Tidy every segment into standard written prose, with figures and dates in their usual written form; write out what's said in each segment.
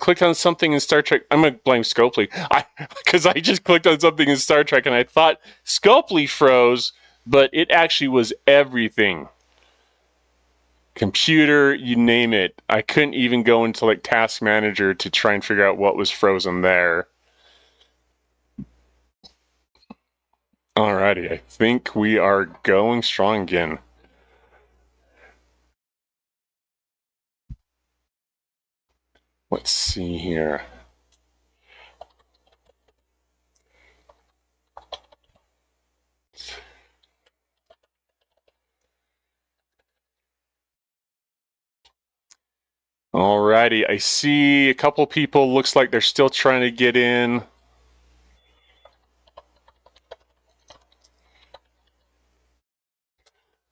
clicked on something in Star Trek. I'm gonna blame Scopely. Because I just clicked on something in Star Trek and I thought Scopely froze, but it actually was everything. Computer, you name it. I couldn't even go into like Task Manager to try and figure out what was frozen there. Alrighty, I think we are going strong again. Let's see here. Alrighty, I see a couple people, looks like they're still trying to get in.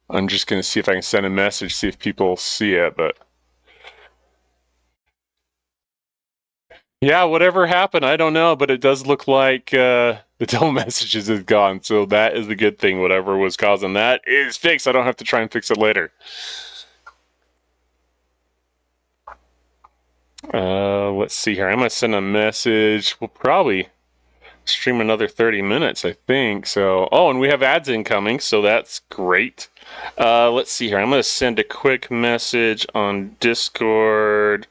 I'm just going to see if I can send a message, see if people see it, but... Yeah, whatever happened, I don't know, but it does look like the tell messages is gone, so that is a good thing. Whatever was causing that is fixed. I don't have to try and fix it later. Let's see here. I'm going to send a message. We'll probably stream another 30 minutes, I think. So, oh, and we have ads incoming, so that's great. Let's see here. I'm going to send a quick message on Discord.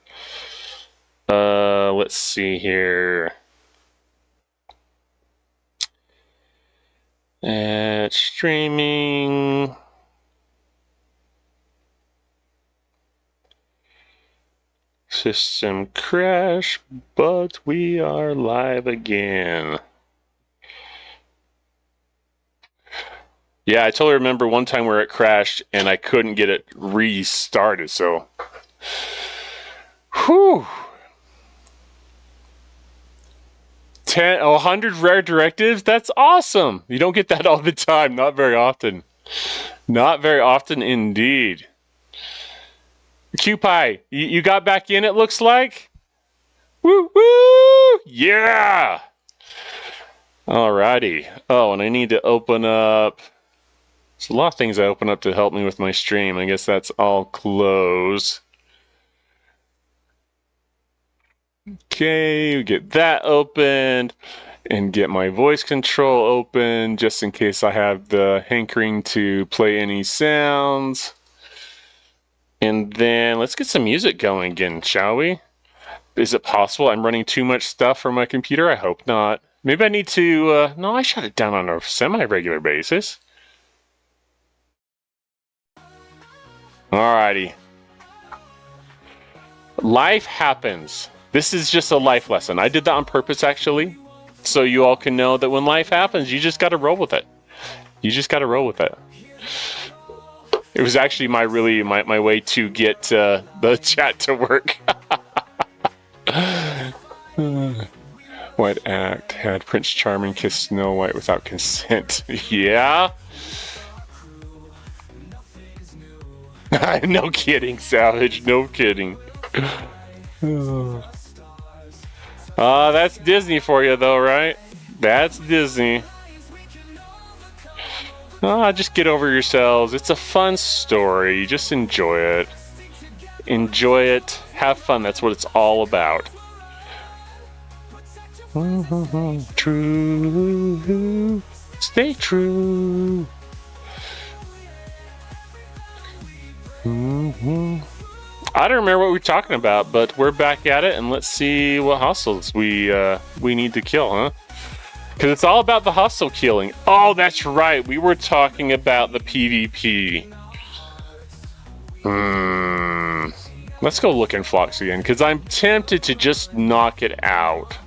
Let's see here. Streaming. System crash, but we are live again. Yeah, I totally remember one time where it crashed and I couldn't get it restarted, so... Whew! 100 rare directives? That's awesome! You don't get that all the time, not very often. Not very often indeed. QPie, you got back in, it looks like? Woo woo! Yeah! Alrighty. Oh, and I need to open up... There's a lot of things I open up to help me with my stream. I guess that's all closed. Okay, we get that opened. And get my voice control open, just in case I have the hankering to play any sounds. And then let's get some music going again, shall we? Is it possible I'm running too much stuff from my computer? I hope not. Maybe I need to... no, I shut it down on a semi-regular basis. Alrighty. Life happens. This is just a life lesson. I did that on purpose, actually. So you all can know that when life happens, you just gotta roll with it. You just gotta roll with it. It was actually my way to get the chat to work. What act had Prince Charming kiss Snow White without consent? Yeah? No kidding, Savage. No kidding. That's Disney for you, though, right? That's Disney. Just get over yourselves. It's a fun story. Just enjoy it. Enjoy it. Have fun. That's what it's all about. True. Stay true. I don't remember what we were talking about, but we're back at it, and let's see what hustles we need to kill, huh? Because it's all about the hustle killing. Oh, that's right. We were talking about the PvP. Let's go look in Phlox again, because I'm tempted to just knock it out.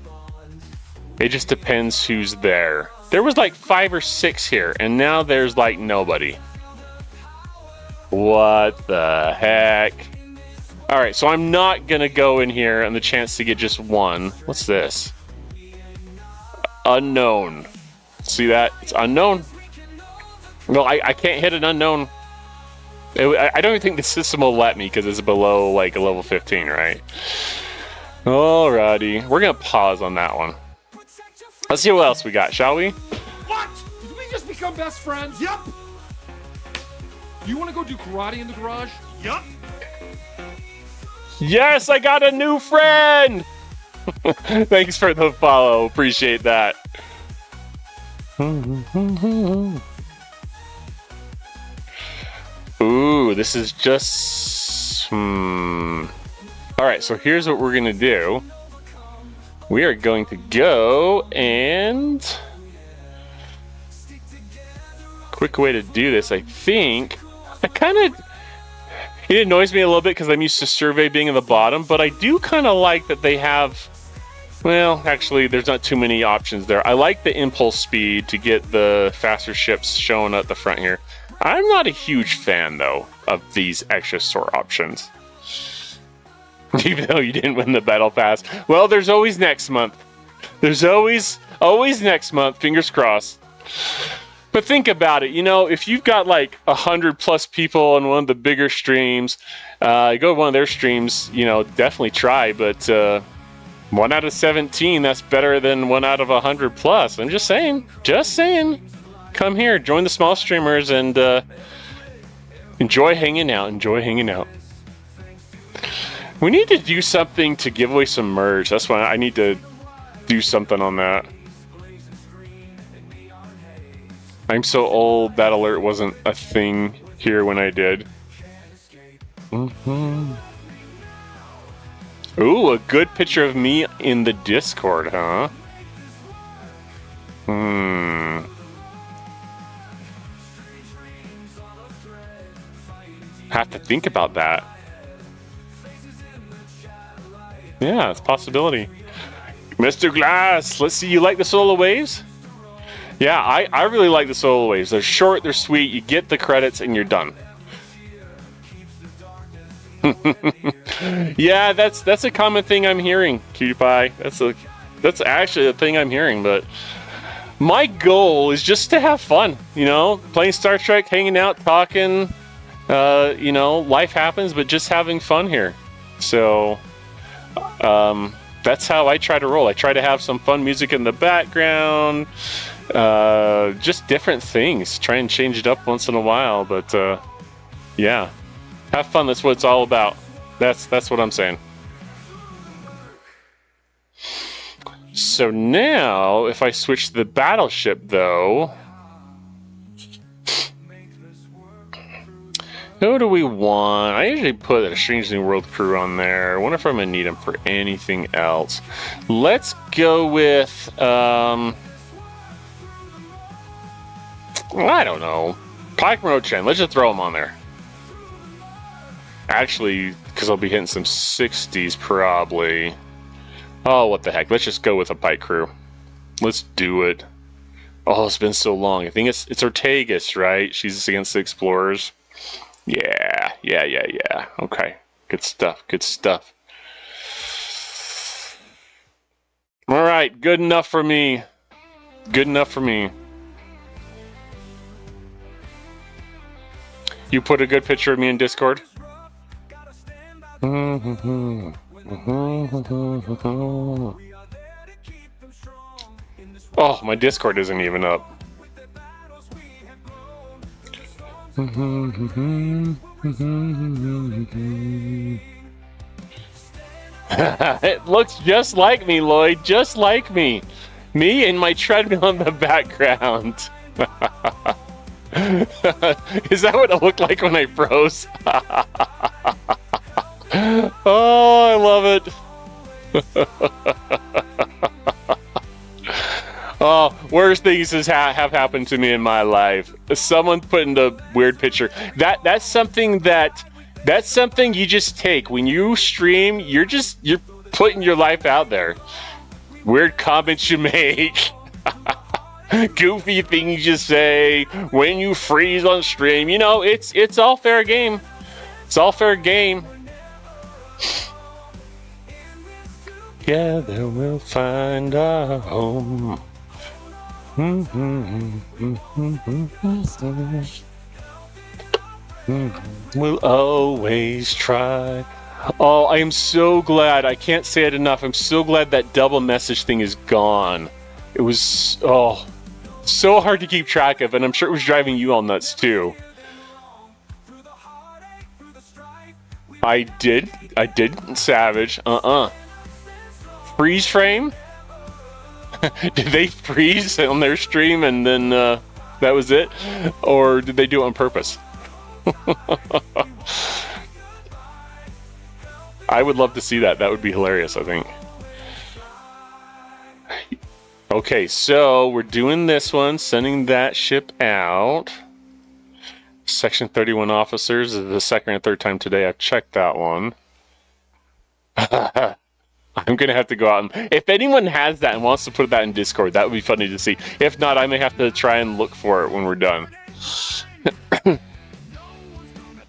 It just depends who's there. There was like 5 or 6 here, and now there's like nobody. What the heck? Alright, so I'm not going to go in here on the chance to get just one. What's this? Unknown. See that? It's unknown. No, I can't hit an unknown. I don't even think the system will let me because it's below like a level 15, right? Alrighty. We're going to pause on that one. Let's see what else we got, shall we? What? Did we just become best friends? Yup. You want to go do karate in the garage? Yup. Yes, I got a new friend! Thanks for the follow. Appreciate that. Ooh, this is just... Alright, so here's what we're going to do. We are going to go and... Quick way to do this, I think. It annoys me a little bit because I'm used to survey being in the bottom, but I do kind of like that they have... Well, actually, there's not too many options there. I like the impulse speed to get the faster ships shown at the front here. I'm not a huge fan, though, of these extra sort options. Even though you didn't win the battle pass. Well, there's always next month. There's always next month, fingers crossed. But think about it, you know, if you've got like 100+ people on one of the bigger streams, you go to one of their streams, you know, definitely try, but 1 out of 17, that's better than 1 out of 100+. I'm just saying. Come here, join the small streamers and enjoy hanging out. We need to do something to give away some merge. That's why I need to do something on that. I'm so old, that alert wasn't a thing here when I did. Ooh, a good picture of me in the Discord, huh? Have to think about that. Yeah, it's a possibility. Mr. Glass, let's see, you like the solo waves? Yeah, I really like the solo waves. They're short, they're sweet, you get the credits and you're done. Yeah, that's a common thing I'm hearing, Cutie Pie. That's actually a thing I'm hearing, but my goal is just to have fun, you know, playing Star Trek, hanging out, talking, you know, life happens, but just having fun here. So, that's how I try to roll. I try to have some fun music in the background, just different things. Try and change it up once in a while, but yeah, have fun. That's what it's all about. That's what I'm saying. So now, if I switch to the battleship, though, who do we want? I usually put a Strange New World crew on there. I wonder if I'm gonna need them for anything else. Let's go with I don't know, Pike Chen. Let's just throw them on there. Actually, because I'll be hitting some 60s probably. Oh, what the heck? Let's just go with a Pike crew. Let's do it. Oh, it's been so long. I think it's Ortegas, right? She's against the Explorers. Yeah. Okay. Good stuff. All right, good enough for me. You put a good picture of me in Discord? Oh, my Discord isn't even up. It looks just like me, Lloyd. Just like me. Me and my treadmill in the background. Is that what it looked like when I froze? Oh, I love it. Oh, worst things have happened to me in my life. Someone put in the weird picture. That's something you just take when you stream. You're putting your life out there. Weird comments you make. Goofy things you say when you freeze on stream. You know, it's all fair game. It's all fair game. Together we'll find our home. We'll always try. Oh, I am so glad. I can't say it enough. I'm so glad that double message thing is gone. It was, so hard to keep track of, and I'm sure it was driving you all nuts too. I did, Savage. Freeze frame? Did they freeze on their stream and then that was it? Or did they do it on purpose? I would love to see that. That would be hilarious, I think. Okay, so we're doing this one, sending that ship out. Section 31 officers is the second or third time today I've checked that one. I'm going to have to go out and... If anyone has that and wants to put that in Discord, that would be funny to see. If not, I may have to try and look for it when we're done.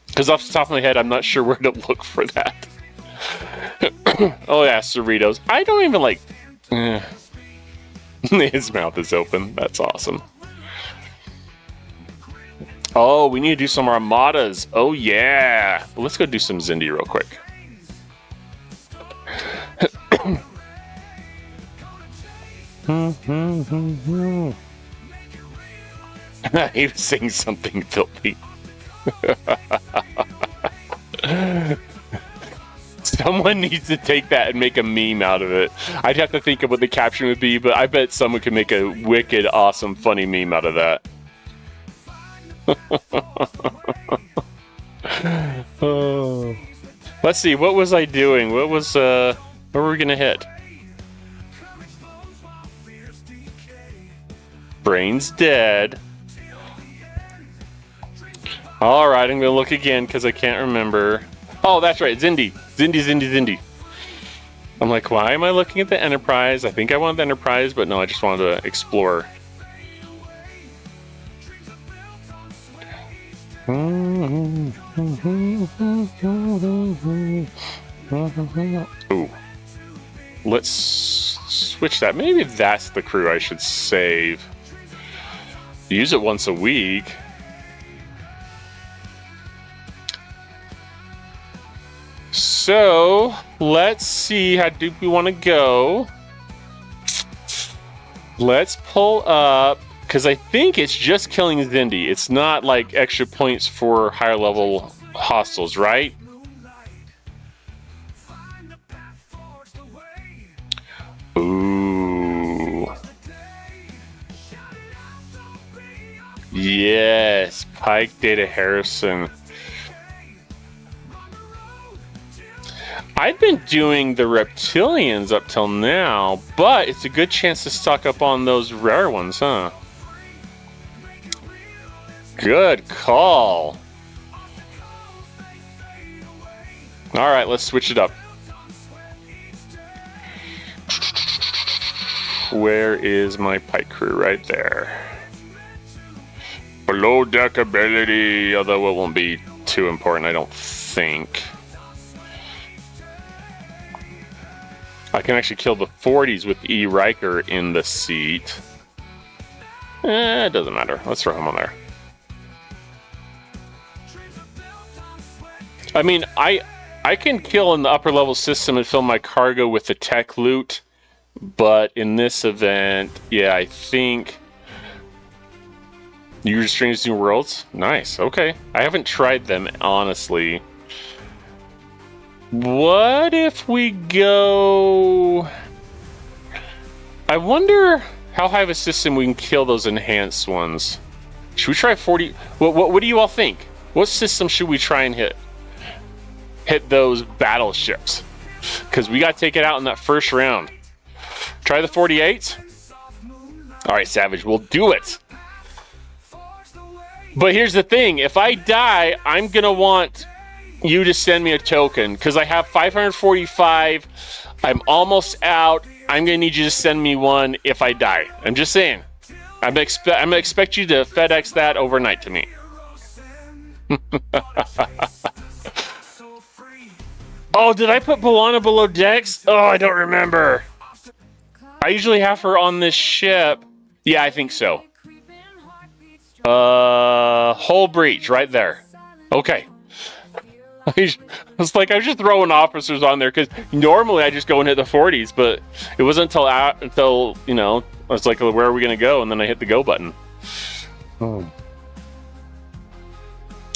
Because off the top of my head, I'm not sure where to look for that. Oh yeah, Cerritos. I don't even like... His mouth is open. That's awesome. Oh, we need to do some armadas. Oh yeah. Well, let's go do some Zindi real quick. He was saying something filthy. Someone needs to take that and make a meme out of it. I'd have to think of what the caption would be, but I bet someone could make a wicked, awesome, funny meme out of that. Oh. Let's see, what was I doing? What was, where were we gonna hit? Brain's dead. Alright, I'm gonna look again because I can't remember. Oh, that's right, Zindi. Zindi. I'm like, why am I looking at the Enterprise? I think I wanted the Enterprise, but no, I just wanted to explore. Ooh. Let's switch that. Maybe that's the crew I should save. Use it once a week. So, let's see how deep we want to go. Let's pull up, because I think it's just killing Zindi. It's not like extra points for higher level hostiles, right? Ooh. Yes, Pike Data Harrison. I've been doing the reptilians up till now, but it's a good chance to stock up on those rare ones, huh? Good call. All right, let's switch it up. Where is my Pike crew? Right there. Below deck ability, although it won't be too important, I don't think. I can actually kill the 40s with E. Riker in the seat. It doesn't matter. Let's throw him on there. I mean, I can kill in the upper level system and fill my cargo with the tech loot, but in this event, yeah, I think... Use Strange New Worlds? Nice, okay. I haven't tried them, honestly. What if we go... I wonder how high of a system we can kill those enhanced ones. Should we try 40... What do you all think? What system should we try and hit? Hit those battleships. Because we got to take it out in that first round. Try the 48s? Alright, Savage, we'll do it. But here's the thing. If I die, I'm going to want... you to send me a token, because I have 545. I'm almost out. I'm gonna need you to send me one if I die. I'm just saying. I'm gonna expect you to FedEx that overnight to me. Oh, did I put B'Elanna below decks? Oh, I don't remember. I usually have her on this ship. Yeah, I think so. Hull breach right there. Okay. It's like I was just throwing officers on there because normally I just go and hit the 40s, but it wasn't until you know, I was like, where are we gonna go? And then I hit the go button. Oh.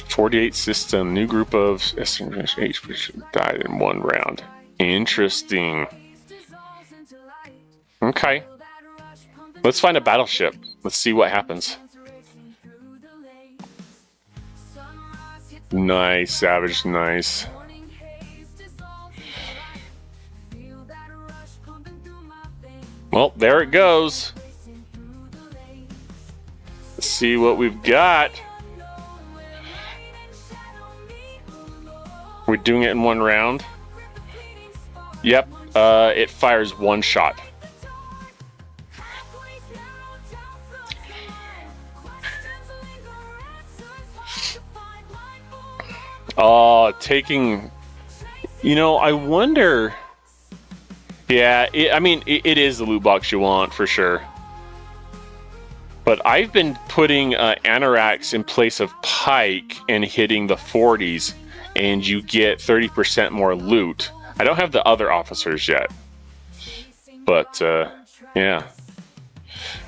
48 system, new group of H died in one round. Interesting. Okay. Let's find a battleship. Let's see what happens. Nice, Savage, nice. Well, there it goes. Let's see what we've got. We're doing it in one round. Yep, it fires one shot. Taking... You know, I wonder... Yeah, it is the loot box you want, for sure. But I've been putting Anoraks in place of Pike and hitting the 40s, and you get 30% more loot. I don't have the other officers yet. But, yeah.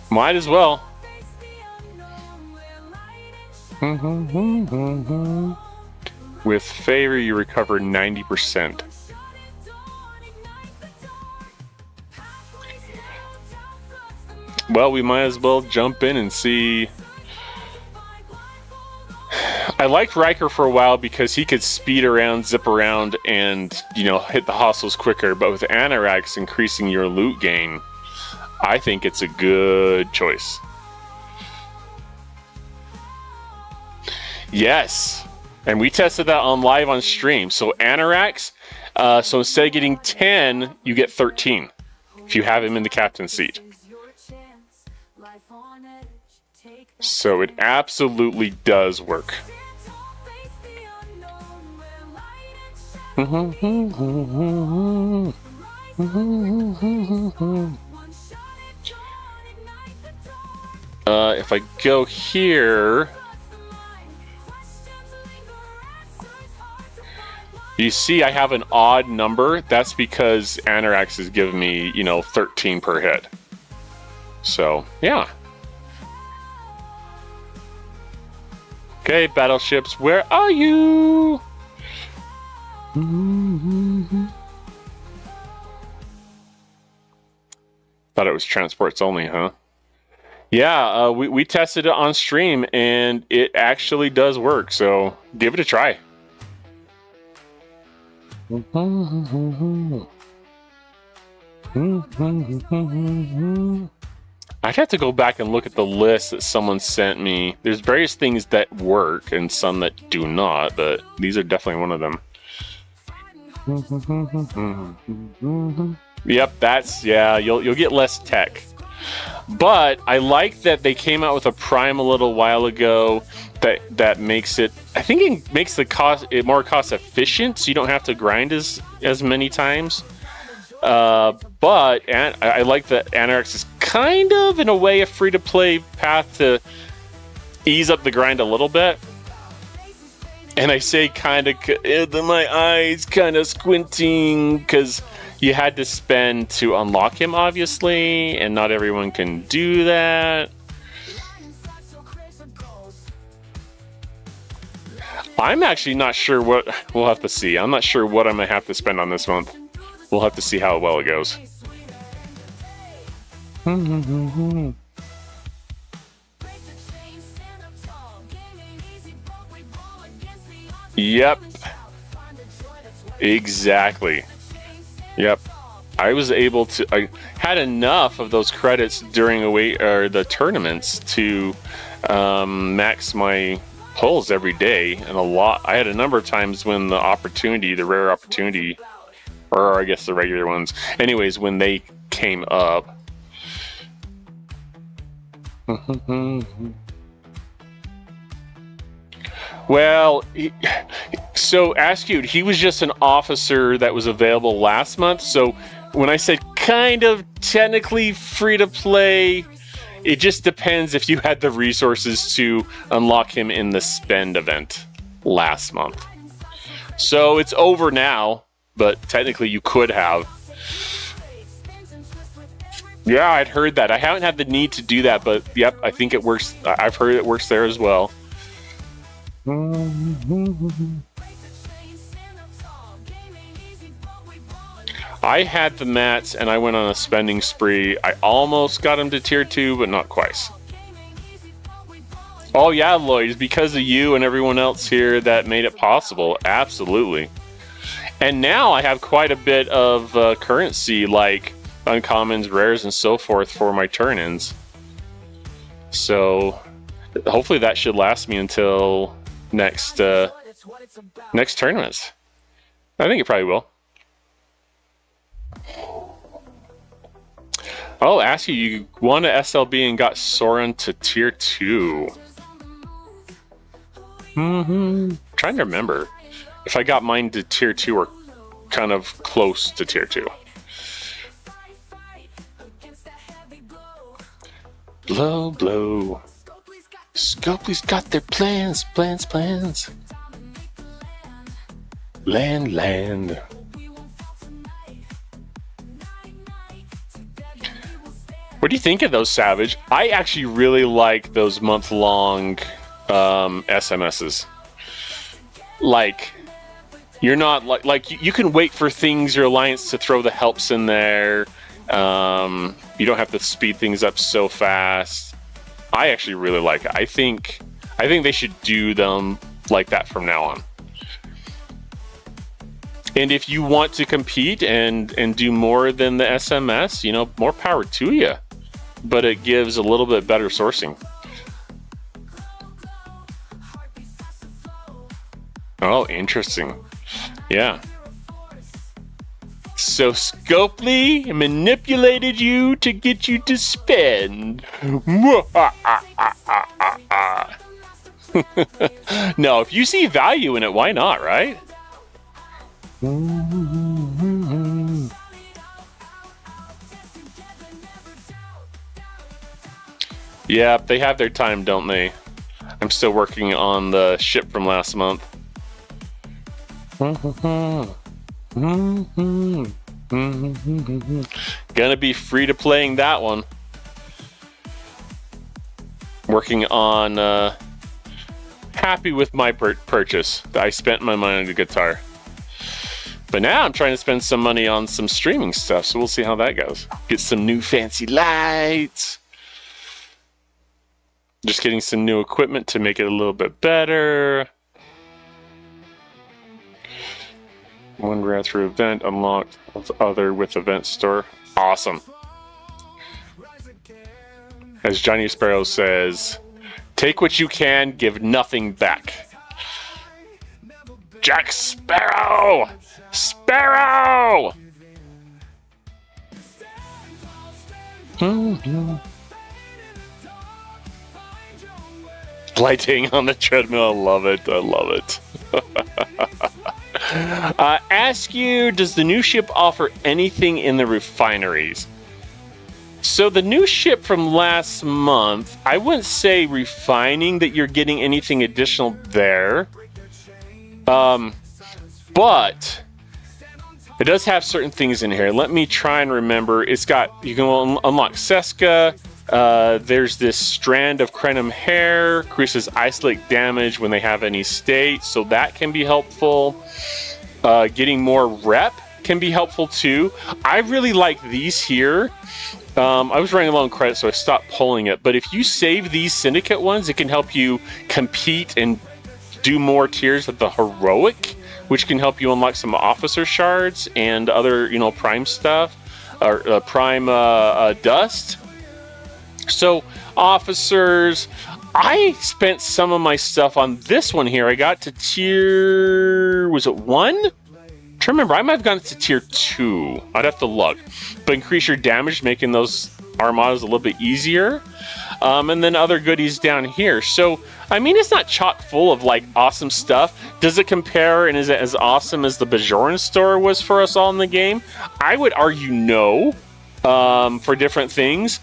Might as well. With favor, you recover 90%. Well, we might as well jump in and see. I liked Riker for a while because he could speed around, zip around, and, you know, hit the hostiles quicker. But with Anoraks increasing your loot gain, I think it's a good choice. Yes, and we tested that on live on stream. So Anoraks, so instead of getting 10, you get 13 if you have him in the captain's seat. So it absolutely does work. If I go here, you see I have an odd number. That's because Anoraks is giving me, you know, 13 per hit. So, yeah. Okay, battleships, where are you? Thought it was transports only, huh? Yeah, we tested it on stream, and it actually does work, so give it a try. I'd have to go back and look at the list that someone sent me. There's various things that work and some that do not, but these are definitely one of them. Yep, yeah, you'll get less tech. But I like that they came out with a Prime a little while ago that makes it, I think it makes it more cost efficient, so you don't have to grind as many times. But I like that Anoraks is kind of, in a way, a free-to-play path to ease up the grind a little bit. And I say kind of, my eyes kind of squinting, because you had to spend to unlock him, obviously, and not everyone can do that. I'm actually not sure what we'll have to see. I'm not sure what I'm going to have to spend on this month. We'll have to see how well it goes. Yep. Exactly. Yep. I was able to. I had enough of those credits during the tournaments to max my pulls every day, and I had a number of times when the rare opportunity, or I guess the regular ones. Anyways, when they came up. Well, so Askew, he was just an officer that was available last month. So when I said kind of technically free to play, it just depends if you had the resources to unlock him in the spend event last month. So it's over now, but technically you could have. Yeah, I'd heard that. I haven't had the need to do that, but yep, I think it works. I've heard it works there as well. I had the mats and I went on a spending spree. I almost got them to tier 2, but not quite. Oh yeah, Lloyd, it's because of you and everyone else here that made it possible. Absolutely. And now I have quite a bit of currency, like uncommons, rares, and so forth for my turn-ins. So hopefully that should last me until next tournaments. I think it probably will. Oh, ask you won a SLB and got Soren to tier 2. Trying to remember if I got mine to tier 2 or kind of close to tier 2. Blow, blow. Scopely's got their plans. Land. What do you think of those, Savage? I actually really like those month-long SMSs. Like, you're not like you can wait for things, your alliance to throw the helps in there. You don't have to speed things up so fast. I actually really like it. I think they should do them like that from now on. And if you want to compete and do more than the SMS, you know, more power to you. But it gives a little bit better sourcing. Oh, interesting. Yeah. So Scopely manipulated you to get you to spend. No, if you see value in it, why not, right? Yeah, they have their time, don't they? I'm still working on the ship from last month. Gonna be free to playing that one. Working on happy with my purchase. I spent my money on the guitar. But now I'm trying to spend some money on some streaming stuff, so we'll see how that goes. Get some new fancy lights. Just getting some new equipment to make it a little bit better. One rare through event unlocked, other with event store. Awesome. As Johnny Sparrow says, take what you can, give nothing back. Jack Sparrow! Sparrow! Lighting on the treadmill, I love it. Ask you, does the new ship offer anything in the refineries? So the new ship from last month, I wouldn't say refining that you're getting anything additional there. But it does have certain things in here. Let me try and remember. It's got, you can unlock Seska. There's this strand of Crenum hair, increases isolate damage when they have any state, so that can be helpful. Getting more rep can be helpful too. I really like these here. I was running low on credit, so I stopped pulling it. But if you save these syndicate ones, it can help you compete and do more tiers of the heroic, which can help you unlock some officer shards and other, you know, prime stuff, or prime dust. So officers, I spent some of my stuff on this one here. I got to tier, was it 1? I'm trying to remember, I might have gotten to tier 2. I'd have to look. But increase your damage, making those armadas a little bit easier. And then other goodies down here. So, I mean, it's not chock full of, like, awesome stuff. Does it compare, and is it as awesome as the Bajoran store was for us all in the game? I would argue no, for different things.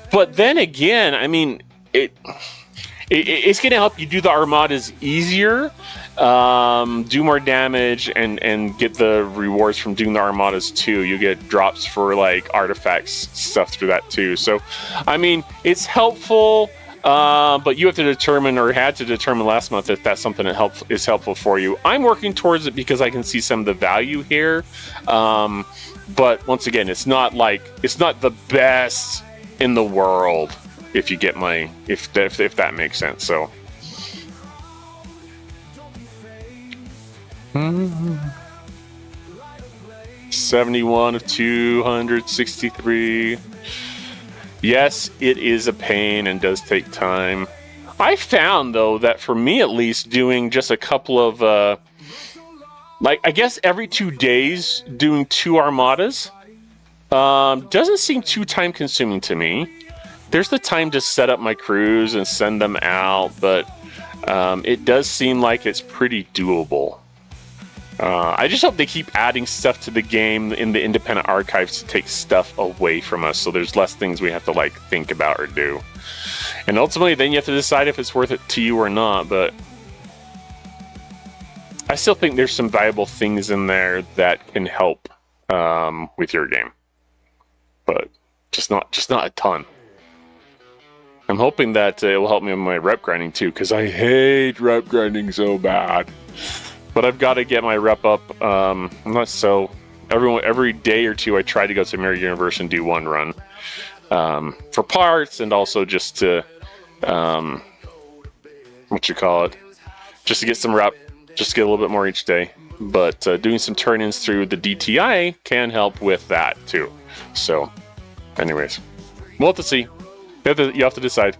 But then again, I mean, it's going to help you do the armadas easier, do more damage, and get the rewards from doing the armadas too. You get drops for like artifacts, stuff through that too. So, I mean, it's helpful. But you have to determine, or had to determine last month, if that's something that is helpful for you. I'm working towards it because I can see some of the value here. But once again, it's not the best in the world, if you get my, if that makes sense. So 71 of 263. Yes, it is a pain and does take time. I found, though, that for me at least, doing just a couple of, I guess every 2 days, doing 2 armadas doesn't seem too time consuming to me. There's the time to set up my crews and send them out, but it does seem like it's pretty doable. I just hope they keep adding stuff to the game in the independent archives to take stuff away from us, so there's less things we have to think about or do. And ultimately, then you have to decide if it's worth it to you or not, but I still think there's some valuable things in there that can help with your game, but just not a ton. I'm hoping that it will help me with my rep grinding too, because I hate rep grinding so bad. But I've got to get my rep up. Every day or two, I try to go to Mirror Universe and do 1 run for parts, and also just to just to get some rep, just to get a little bit more each day. But doing some turn-ins through the DTI can help with that too. So, anyways, we'll have to see. You have to decide.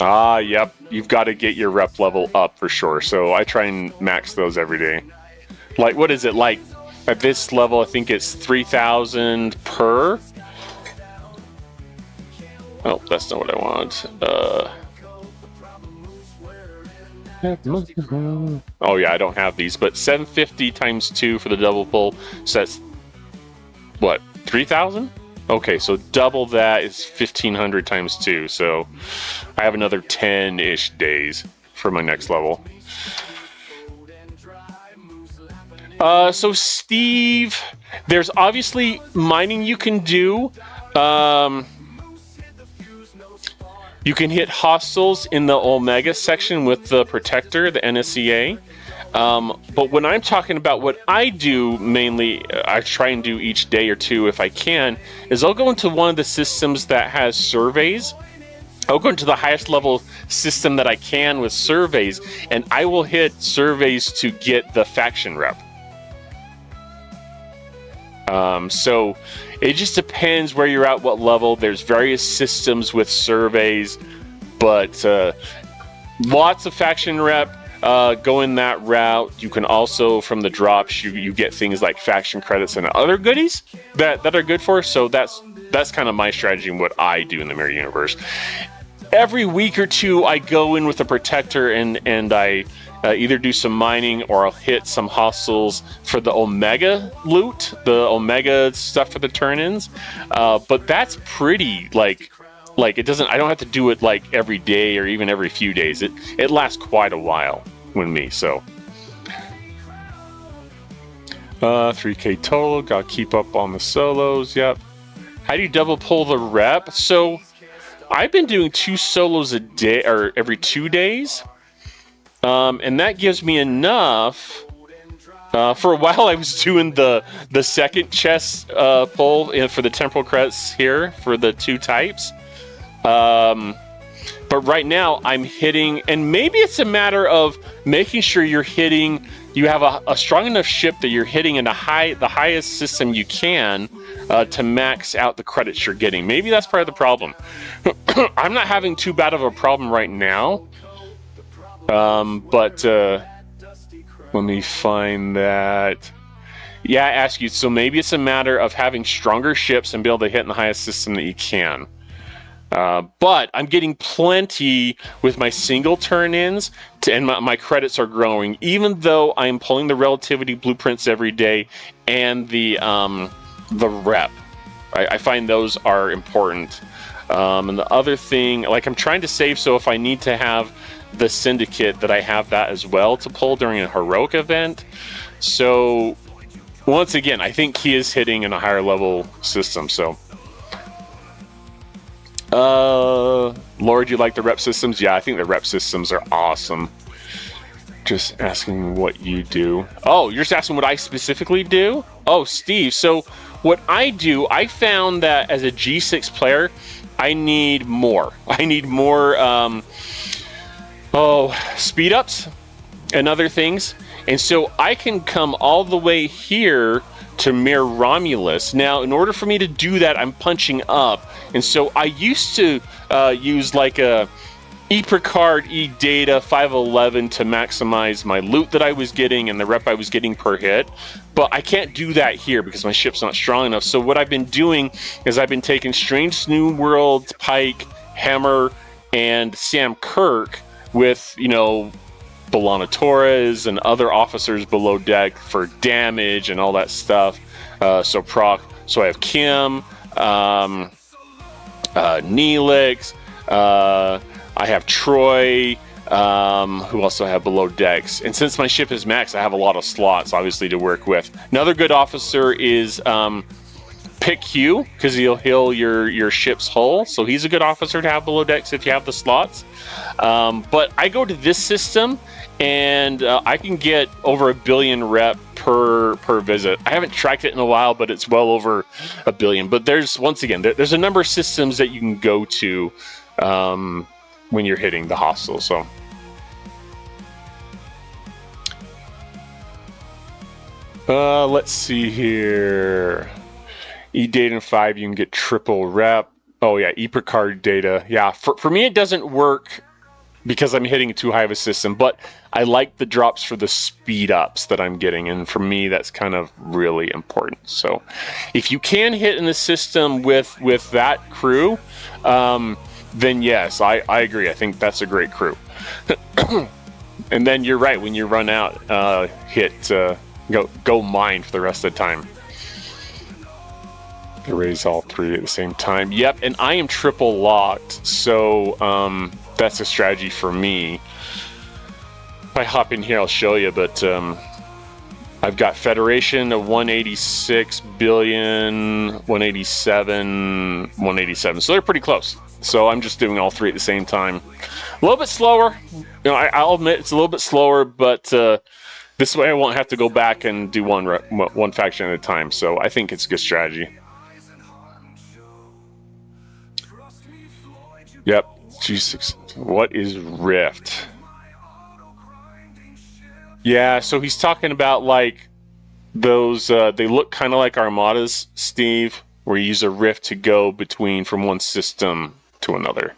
Yep. You've got to get your rep level up for sure. So I try and max those every day. What is it like? At this level, I think it's 3,000 per. Oh, that's not what I want. Oh yeah, I don't have these, but 750 times 2 for the double pull. So that's what, 3,000? Okay, so double that is 1,500 times 2. So I have another 10-ish days for my next level. So Steve, there's obviously mining you can do. You can hit hostiles in the Omega section with the Protector, the NSEA. But when I'm talking about what I do mainly, I try and do each day or two if I can, is I'll go into one of the systems that has surveys. I'll go into the highest level system that I can with surveys, and I will hit surveys to get the faction rep. So it just depends where you're at, what level. There's various systems with surveys, but lots of faction rep. Going that route. You can also, from the drops, you get things like faction credits and other goodies that are good for us. So that's kind of my strategy and what I do in the Mirror Universe. Every week or two, I go in with a Protector and I either do some mining or I'll hit some hostiles for the Omega loot, the Omega stuff for the turn-ins. But that's pretty like it doesn't. I don't have to do it like every day or even every few days. It lasts quite a while with me. So 3K total. Got to keep up on the solos. Yep. How do you double pull the rep? So I've been doing 2 solos a day or every 2 days, and that gives me enough. For a while, I was doing the second chest pull for the temporal credits here for the 2 types. But right now I'm hitting, and maybe it's a matter of making sure you're hitting, you have a strong enough ship that you're hitting in the highest system you can to max out the credits you're getting. Maybe that's part of the problem. I'm not having too bad of a problem right now. But let me find that. Yeah, I ask you, so maybe it's a matter of having stronger ships and be able to hit in the highest system that you can. But I'm getting plenty with my single turn-ins, and my credits are growing, even though I'm pulling the relativity blueprints every day and the rep. I find those are important. And the other thing, like I'm trying to save, so if I need to have the Syndicate, that I have that as well to pull during a heroic event. So once again, I think he is hitting in a higher level system. So Lord, you like the rep systems? Yeah, I think the rep systems are awesome. Just asking what you do. Oh, you're just asking what I specifically do? Oh, Steve, so what I do, I found that as a G6 player, I need more. I need more, speed ups and other things. And so I can come all the way here to mirror Romulus. Now, in order for me to do that, I'm punching up. And so I used to use like a ePricard eData 511 to maximize my loot that I was getting and the rep I was getting per hit. But I can't do that here because my ship's not strong enough. So what I've been doing is I've been taking Strange New World, Pike, Hammer, and Sam Kirk with, you know, Bolana Torres and other officers below deck for damage and all that stuff. So I have Kim, Neelix, I have Troy, who also have below decks. And since my ship is max, I have a lot of slots, obviously, to work with. Another good officer is Pick Hugh, because he'll heal your ship's hull. So he's a good officer to have below decks if you have the slots. But I go to this system, and I can get over 1 billion rep per visit. I haven't tracked it in a while, but it's well over 1 billion. But there's, once again, there's a number of systems that you can go to when you're hitting the hostile. So let's see here. eData 5, you can get triple rep. Oh yeah, ePricard data. Yeah, for me it doesn't work because I'm hitting too high of a system, but I like the drops for the speed ups that I'm getting, and for me that's kind of really important. So if you can hit in the system with that crew, then yes, I agree. I think that's a great crew. And then you're right, when you run out, go mine for the rest of the time. Erase all 3 at the same time. Yep, and I am triple locked, so that's a strategy for me. If I hop in here, I'll show you, but I've got Federation of 186 billion, 187, 187. So they're pretty close. So I'm just doing all 3 at the same time. A little bit slower. You know, I'll admit it's a little bit slower, but this way I won't have to go back and do one faction at a time. So I think it's a good strategy. Yep, G6. What is Rift? Yeah, so he's talking about like those, they look kind of like Armadas, Steve, where you use a Rift to go between from one system to another.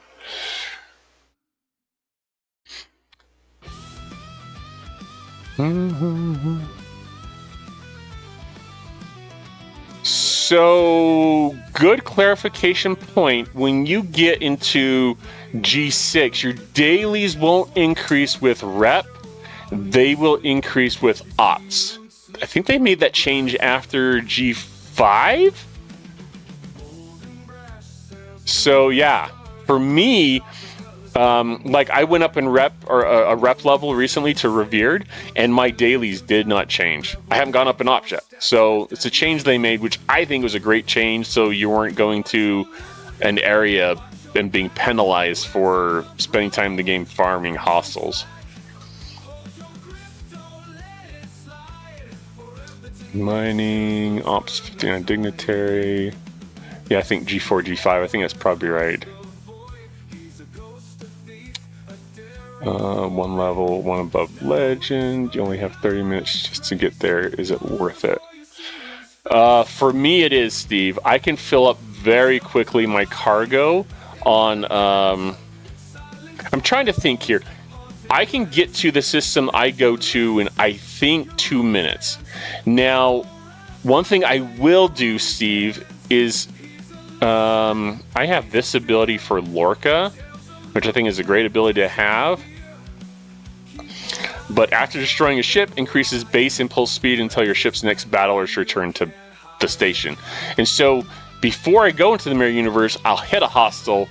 So, good clarification point. When you get into G6, your dailies won't increase with rep, they will increase with ops. I think they made that change after G5. So yeah, for me, like I went up in rep or a rep level recently to revered, and my dailies did not change. I haven't gone up in ops yet. So it's a change they made, which I think was a great change. So you weren't going to an area and being penalized for spending time in the game farming hostiles. Mining, ops 59 dignitary. Yeah, I think G4, G5. I think that's probably right. One level, one above legend. You only have 30 minutes just to get there. Is it worth it? For me, it is, Steve. I can fill up very quickly my cargo on... I'm trying to think here. I can get to the system I go to in, I think, 2 minutes. Now, one thing I will do, Steve, is I have this ability for Lorca, which I think is a great ability to have. But after destroying a ship, increases base impulse speed until your ship's next battle is returned to the station. And so, before I go into the mirror universe, I'll hit a hostile.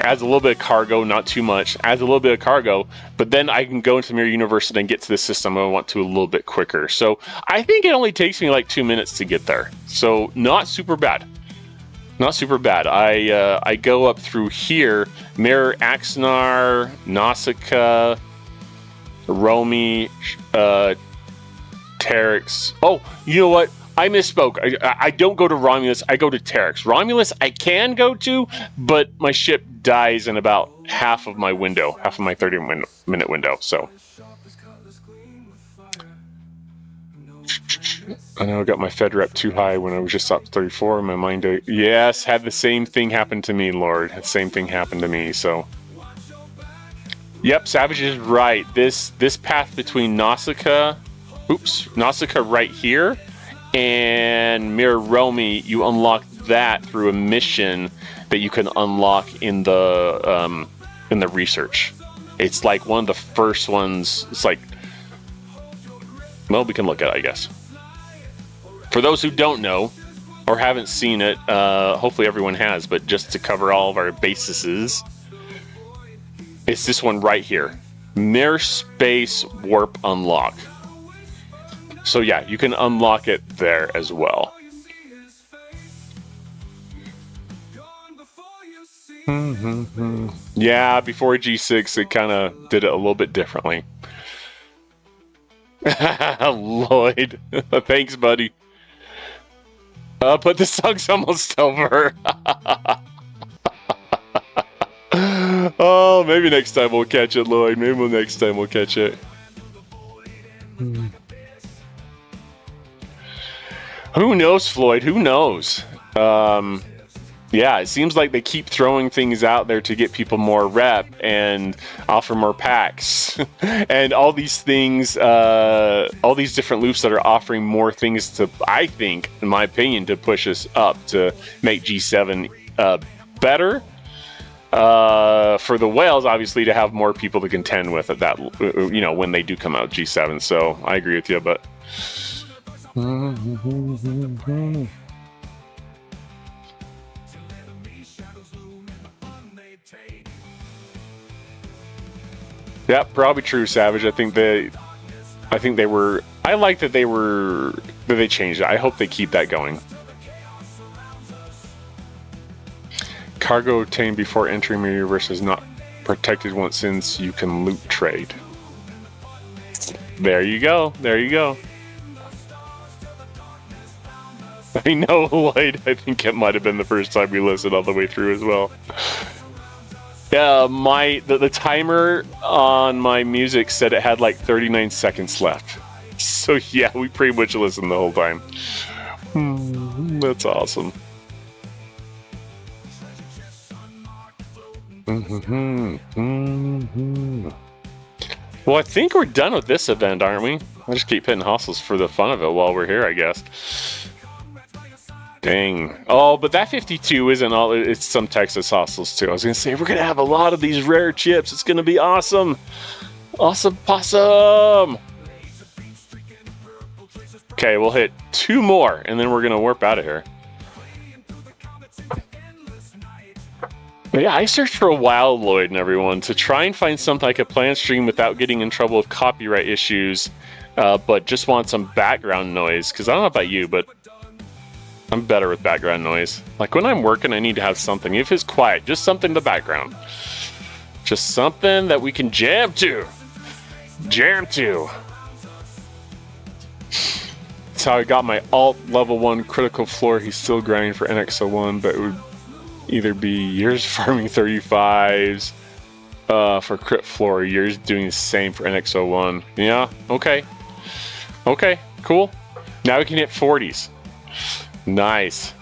Adds a little bit of cargo, not too much. Adds a little bit of cargo, but then I can go into the mirror universe and then get to the system I want to a little bit quicker. So I think it only takes me like 2 minutes to get there. So not super bad. Not super bad. I go up through here. Mirror, Axnar, Nausicaa, Romy, Terex. Oh, you know what? I misspoke. I don't go to Romulus. I go to Terex. Romulus I can go to, but my ship dies in about half of my window, half of my 30-minute window. So I know I got my Fed rep too high when I was just up 34. My mind, yes, had the same thing happen to me, Lord. The same thing happened to me. So, yep, Savage is right. This path between Nausicaa, Nausicaa right here, and Mirror Romy, you unlock that through a mission that you can unlock in the research. It's like one of the first ones. It's like, well, we can look at it, I guess. For those who don't know or haven't seen it, hopefully everyone has, but just to cover all of our bases, it's this one right here. Mirror Space Warp Unlock. So yeah, you can unlock it there as well. Yeah, before G6, it kind of did it a little bit differently. Lloyd, thanks, buddy. But the song's almost over. Oh, maybe next time we'll catch it, Lloyd. Maybe next time we'll catch it. Who knows, Floyd? Who knows? Yeah, it seems like they keep throwing things out there to get people more rep and offer more packs. And all these things, all these different loops that are offering more things to, I think, in my opinion, to push us up to make G7 better. For the whales, obviously, to have more people to contend with at that, you know, when they do come out G7. So I agree with you, but. Yeah, probably true, Savage. I think they were. I like that they changed it. I hope they keep that going. Cargo obtained before entering the universe is not protected once since you can loot trade. There you go. There you go. I know, Lloyd. I think it might have been the first time we listened all the way through as well. Yeah, the timer on my music said it had like 39 seconds left. So yeah, we pretty much listened the whole time. That's awesome. Well, I think we're done with this event, aren't we? I'll just keep hitting hostels for the fun of it while we're here, I guess. Dang. Oh, but that 52 isn't all. It's some Texas hostels too. I was going to say, we're going to have a lot of these rare chips. It's going to be awesome. Awesome possum. Okay, we'll hit 2 more, and then we're going to warp out of here. But yeah, I searched for a while, Lloyd and everyone, to try and find something I could play on stream without getting in trouble with copyright issues, but just want some background noise. Because I don't know about you, but I'm better with background noise. Like when I'm working, I need to have something. If it's quiet, just something in the background. Just something that we can jam to. Jam to. That's how I got my alt level 1 critical floor. He's still grinding for NX01, but it would either be years farming 35s for crit floor, years doing the same for NX01. Yeah, okay. Okay, cool. Now we can hit 40s. Nice.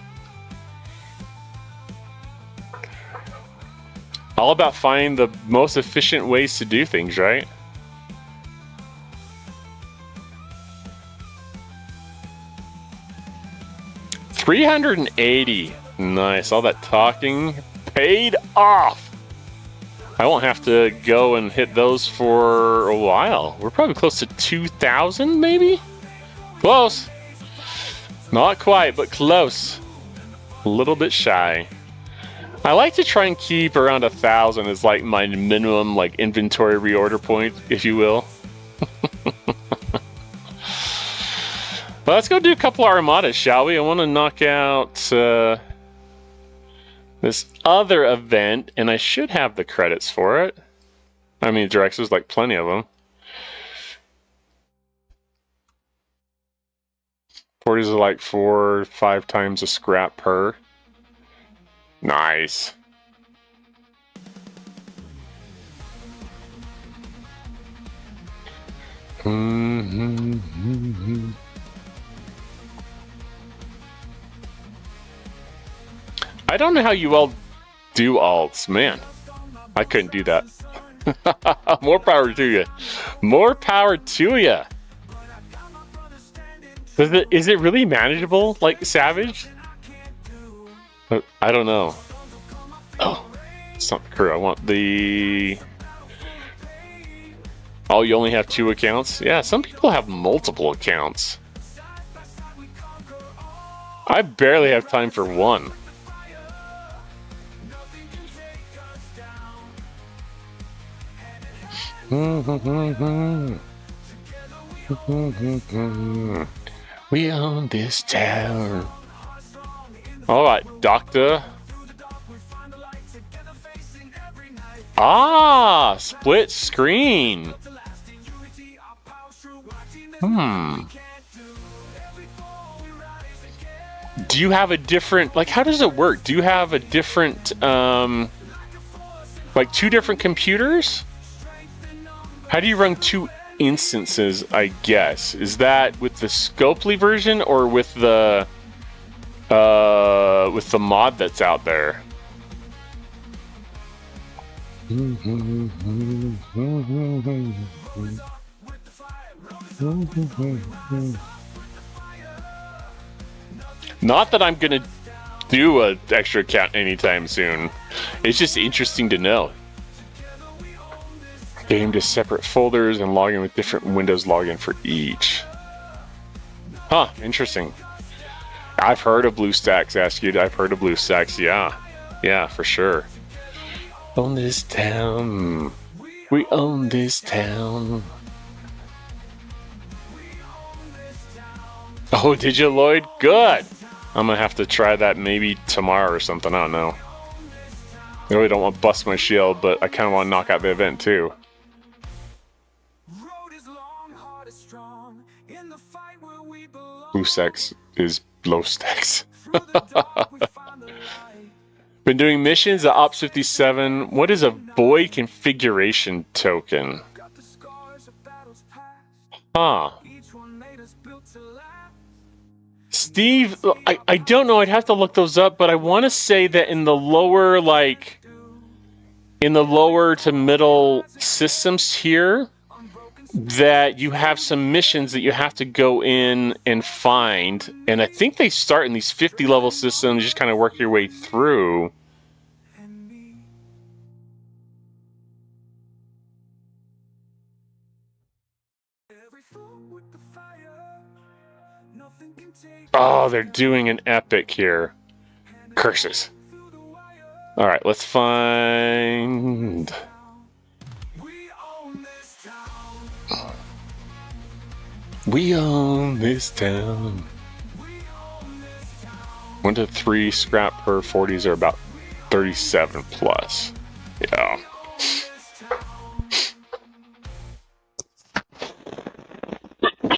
All about finding the most efficient ways to do things, right? $380. Nice. All that talking paid off. I won't have to go and hit those for a while. We're probably close to 2,000, maybe? Close. Not quite, but close. A little bit shy. I like to try and keep around 1,000 as like my minimum like inventory reorder point, if you will. Well, let's go do a couple of armadas, shall we? I want to knock out this other event, and I should have the credits for it. I mean, directs, there's like plenty of them. 40s are like 4 or 5 times a scrap per. Nice. I don't know how you all do alts, man. I couldn't do that. More power to you. More power to you. Is it really manageable like Savage? I don't know. Oh, it's not the crew. I want the... Oh, you only have 2 accounts? Yeah, some people have multiple accounts. I barely have time for one. We own this town. Alright, Doctor. Ah, split screen. Do you have a different, like, how does it work? Do you have a different, like 2 different computers? How do you run 2 instances, I guess? Is that with the Scopely version or with the mod that's out there? Not that I'm gonna do an extra account anytime soon. It's just interesting to know. Game to separate folders and log in with different Windows login for each. Huh, interesting. I've heard of BlueStacks, Askew. I've heard of BlueStacks, yeah. Yeah, for sure. Own this town. We own this town. Oh, did you, Lloyd? Good! I'm gonna have to try that maybe tomorrow or something, I don't know. I really don't want to bust my shield, but I kind of want to knock out the event too. BlueStacks is BlueStacks. Been doing missions at Ops 57. What is a void configuration token? Huh. Steve, I don't know. I'd have to look those up, but I want to say that in the lower, like, in the lower to middle systems here, that you have some missions that you have to go in and find. And I think they start in these 50 level systems, just kind of work your way through. Oh, they're doing an epic here. Curses. Alright, let's find... We own this town. 1 to 3 scrap per 40s are about 37 plus. Yeah.